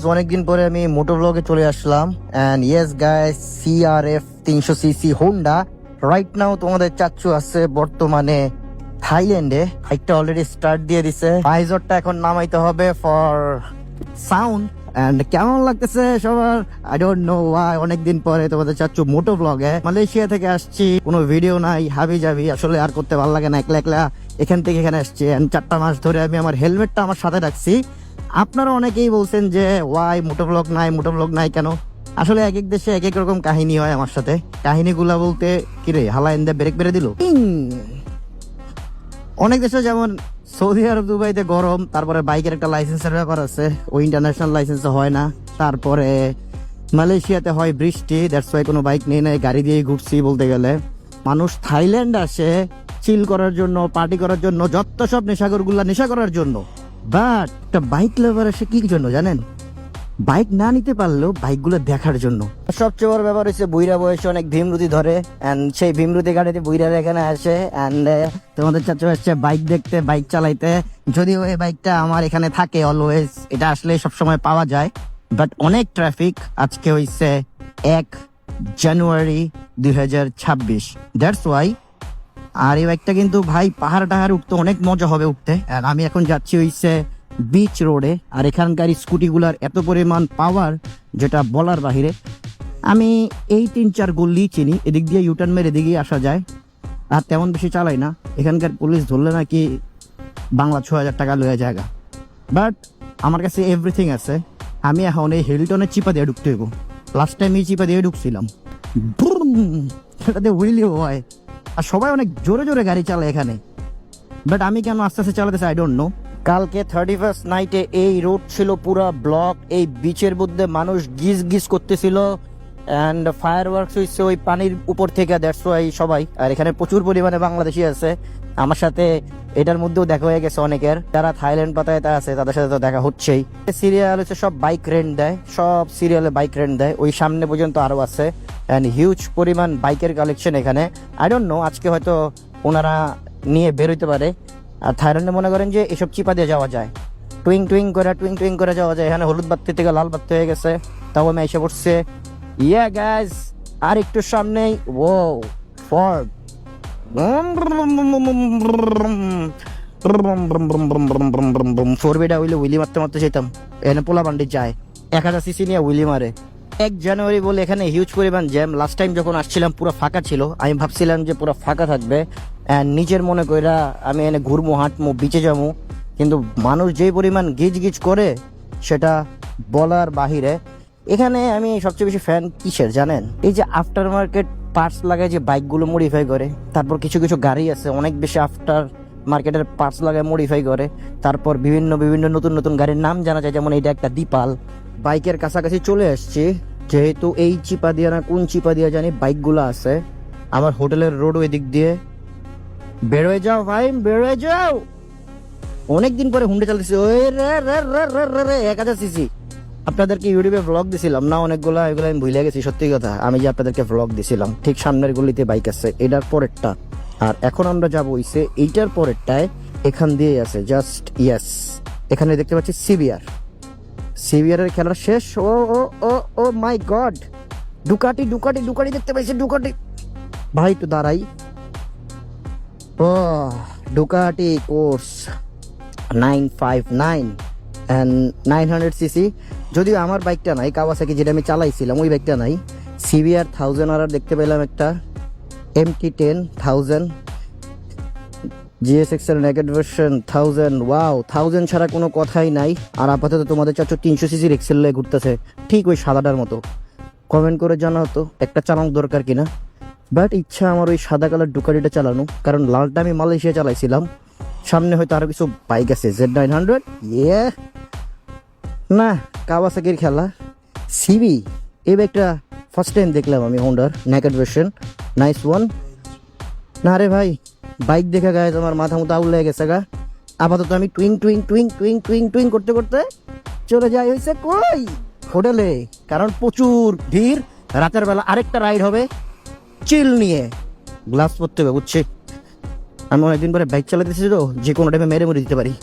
অনেকদিন পরে আমি মোটো ব্লগে চলে আসলাম and yes guys CRF 300cc Honda right now তোমাদের চাচ্চু আছে বর্তমানে থাইল্যান্ডে। বাইকটা অলরেডি স্টার্ট দিয়ে দিছে, ভাইজরটা এখন নামাইতে হবে ফর সাউন্ড। এন্ড কেমন লাগতেছে সবার? আই ডোন্ট নো ওয়াই অনেকদিন পরে তোমাদের চাচ্চু মোটো ব্লগে। মালয়েশিয়া থেকে আসছি, কোনো ভিডিও নাই, হাবি যাবি আসলে আর করতে ভালো লাগে না, একলা একলা এখান থেকে এখানে আসছি। এন্ড 4টা মাস ধরে আমি আমার হেলমেটটা আমার সাথে রাখছি। আপনারা অনেকেই বলছেন যে ওয়াই মোটো ব্লগ নাই কেন? আসলে এক এক দেশে এক এক রকম কাহিনী হয়। আমার সাথে কাহিনীগুলা বলতে কিরে হালাইন দে ব্রেক বেড়ে দিল। অনেক দেশে যেমন সৌদি আরব দুবাইতে গরম, তারপরে বাইকের একটা লাইসেন্সের ব্যাপার আছে, ওই ইন্টারন্যাশনাল লাইসেন্স হয় না। তারপরে মালয়েশিয়াতে হয় বৃষ্টি, দ্যাটস ওয়াই কোনো বাইক নেই, গাড়ি দিয়ে ঘুরছি বলতে গেলে। মানুষ থাইল্যান্ড আসে চিল করার জন্য, পার্টি করার জন্য, যত সব নেশাগরগুলা নেশা করার জন্য। বাট একটা বাইক লাভার আসে কি জন্য জানেন? বাইক না নিতে পারলেও বাইকগুলো দেখার জন্য। সবচেয়ে বড় ব্যাপার হচ্ছে বুইরা বয়সে অনেক ভীমরুতি ধরে, এন্ড সেই ভীমরুতি গাড়িতে বুইরার এখানে আসে এন্ড তোমাদের চাচু আসছে বাইক দেখতে, বাইক চালাইতে। যদিও এই বাইকটা আমার এখানে থাকে অলওয়েজ, এটা আসলে সবসময় পাওয়া যায়, বাট অনেক ট্রাফিক। আজকে হইছে 1 জানুয়ারি 2026, দ্যাটস ওয়াই। আর এই বাইকটা কিন্তু ভাই পাহাড় টাহাড় উঠতে অনেক মজা হবে উঠতে। আর আমি এখন যাচ্ছি হইছে বিচ রোডে, আর এখানকার স্কুটিগুলার এত পরিমাণ পাওয়ার যেটা বলার বাহিরে। আমি এই 3-4 গল্লি চিনি, এদিক দিয়ে ইউটার্ন মেরে এদিকেই আসা যায়, আর তেমন বেশি চালাই না। এখানকার পুলিশ ধরলে নাকি বাংলা 6000 টাকা লয়ে জায়গা। বাট আমার কাছে এভরিথিং আছে। আমি এখন এই হিলটনের চিপা দিয়ে ঢুকতে হইব। লাস্ট টাইম এই চিপা দিয়ে ঢুকছিলাম, সেটাতে হুইলি হয়, আর সবাই অনেক জোরে জোরে গাড়ি চালায় এখানে। বাট আমি কেন আস্তে আস্তে চালাতেছি আই ডোন্ট নো। কালকে 31st নাইটে এই রোড ছিল পুরা ব্লক, এই বিচের মধ্যে মানুষ গিজ গিজ করতেছিল অ্যান্ড ফায়ার ওয়ার্কস হয়েছে ওই পানির উপর থেকে, দ্যাটস ওয়াই সবাই। আর এখানে প্রচুর পরিমাণে বাংলাদেশি আছে, আমার সাথে এটার মধ্যেও দেখা হয়ে গেছে অনেকের, যারা থাইল্যান্ড পাতায় তা আছে তাদের সাথে তো দেখা হচ্ছেই। সিরিয়াল হচ্ছে সব বাইক রেন্ট দেয়, সব সিরিয়ালে বাইক রেন্ট দেয়, ওই সামনে পর্যন্ত আরও আছে অ্যান্ড হিউজ পরিমাণ বাইকের কালেকশন এখানে। আই ডোন্ট নো আজকে হয়তো ওনারা নিয়ে বের হইতে পারে। আর থাইল্যান্ডে মনে করেন যে এসব চিপা দিয়ে যাওয়া যায়, টুইং টুইং করে যাওয়া যায়। এখানে হলুদ বাতি থেকে লাল বাতি হয়ে গেছে, তাও আমি এসে পড়ছে। ইয়া গাইস, আর একটু সামনেই ও ফর্ড, ফোরবিটা হইলে উইলি মারতে মারতে যেতাম। এখানে পোলা বান্ডি যায় 1000cc নিয়ে উইলি মারে। 1 জানুয়ারি বলে এখানে হিউজ পরিমাণ জ্যাম। লাস্ট টাইম যখন আসছিলাম পুরো ফাঁকা ছিল, আমি ভাবছিলাম যে পুরো ফাঁকা থাকবে, নিজের মনে কইরা আমি এনে ঘুরমু, হাঁটমু, বিচে যাবো, কিন্তু মানুষ যেই পরিমাণ গিজ গিজ করে সেটা বলার বাহিরে। এখানে আমি সবচেয়ে বেশি ফ্যান কিসের জানেন? এই যে আফটার মার্কেট পার্টস লাগায় যে বাইকগুলো মডিফাই করে, তারপর কিছু কিছু গাড়ি আছে অনেক বেশি আফটার মার্কেটের পার্টস লাগায় মডিফাই করে, তারপর বিভিন্ন বিভিন্ন নতুন নতুন গাড়ির নাম জানা যায়, যেমন এইটা একটা দীপাল। বাইকের কাছাকাছি চলে আসছি, যেহেতু এই চিপা দিয়া না কোন চিপা দিয়া জানি বাইকগুলো আছে। আমার হোটেলের রোড ওই দিক দিয়ে। বেরোয় যাও ভাই, বেরোয় যাও। অনেকদিন পরে হুন্ডে চালাতেছি, ওই রে রে রে রে রে রে 1000cc। আপনাদেরকে ইউটিউবে ভ্লগ দিছিলাম না অনেকগুলো, এগুলো আমি ভুলে গেছি সত্যি কথা। আমি যে আপনাদেরকে ভ্লগ দিছিলাম, ঠিক সামনের গলিতে বাইক আছে, এটার পরেরটা। আর এখন আমরা যাবো হইছে এইটার পরেরটায়, এখান দিয়ে আছে জাস্ট ইয়েস। এখানে দেখতে পাচ্ছি সিভিয়ারের খেলা শেষ। ও ও ও ও মাই গড, ডুকাটি দেখতে পাইছি, ডুকাটি। ভাই তো দাঁড়াই, ও ডুকাটি কোর্স 959 and 900cc। যদিও আমার বাইকটা নাই, কাওয়াসাকি যেটা আমি চালাইছিলাম ওই বাইকটা নাই। সিভিআর 1000 দেখতে পেলাম, একটা MT10 1000, GSX এর নেকেড ভার্সন 1000। ওয়াও, 1000 ছাড়া কোনো কথাই নাই। আর আপাতত তোমাদের চাচ্ছ 300cc এক্সেল লয়ে ঘুরতেছে, ঠিক ওই সাদাটার মতো। কমেন্ট করে জানাও তো একটা চালানো দরকার কিনা। বাট ইচ্ছা আমার ওই সাদা কালার ডুকাটিটা চালানো, কারণ লালটা আমি মালয়েশিয়া চালাইছিলাম। সামনে হয়তো আরো কিছু বাইক আছে, Z900, ইয়ে না কাওয়াসাকির খেলা। সিবি এই বাইকটা ফার্স্ট টাইম দেখলাম আমি, হোন্ডার নেকেড ভার্সন, নাইস ওয়ান। না রে ভাই, বাইক দেখা গায়ে আমার মাথা মতো আউল লেগে গেছে গা। আপাতত আমি টুইং করতে করতে চলে যাই হয়েছে কই হোটেলে, কারণ প্রচুর ভিড়। রাতের বেলা আরেকটা রাইড হবে চিল নিয়ে, গ্লাস পরতে হবে বুঝছি। আমি অনেকদিন পরে বাইক চালাতেছি তো, যে কোনো টাইমে মেরে মরে দিতে পারি।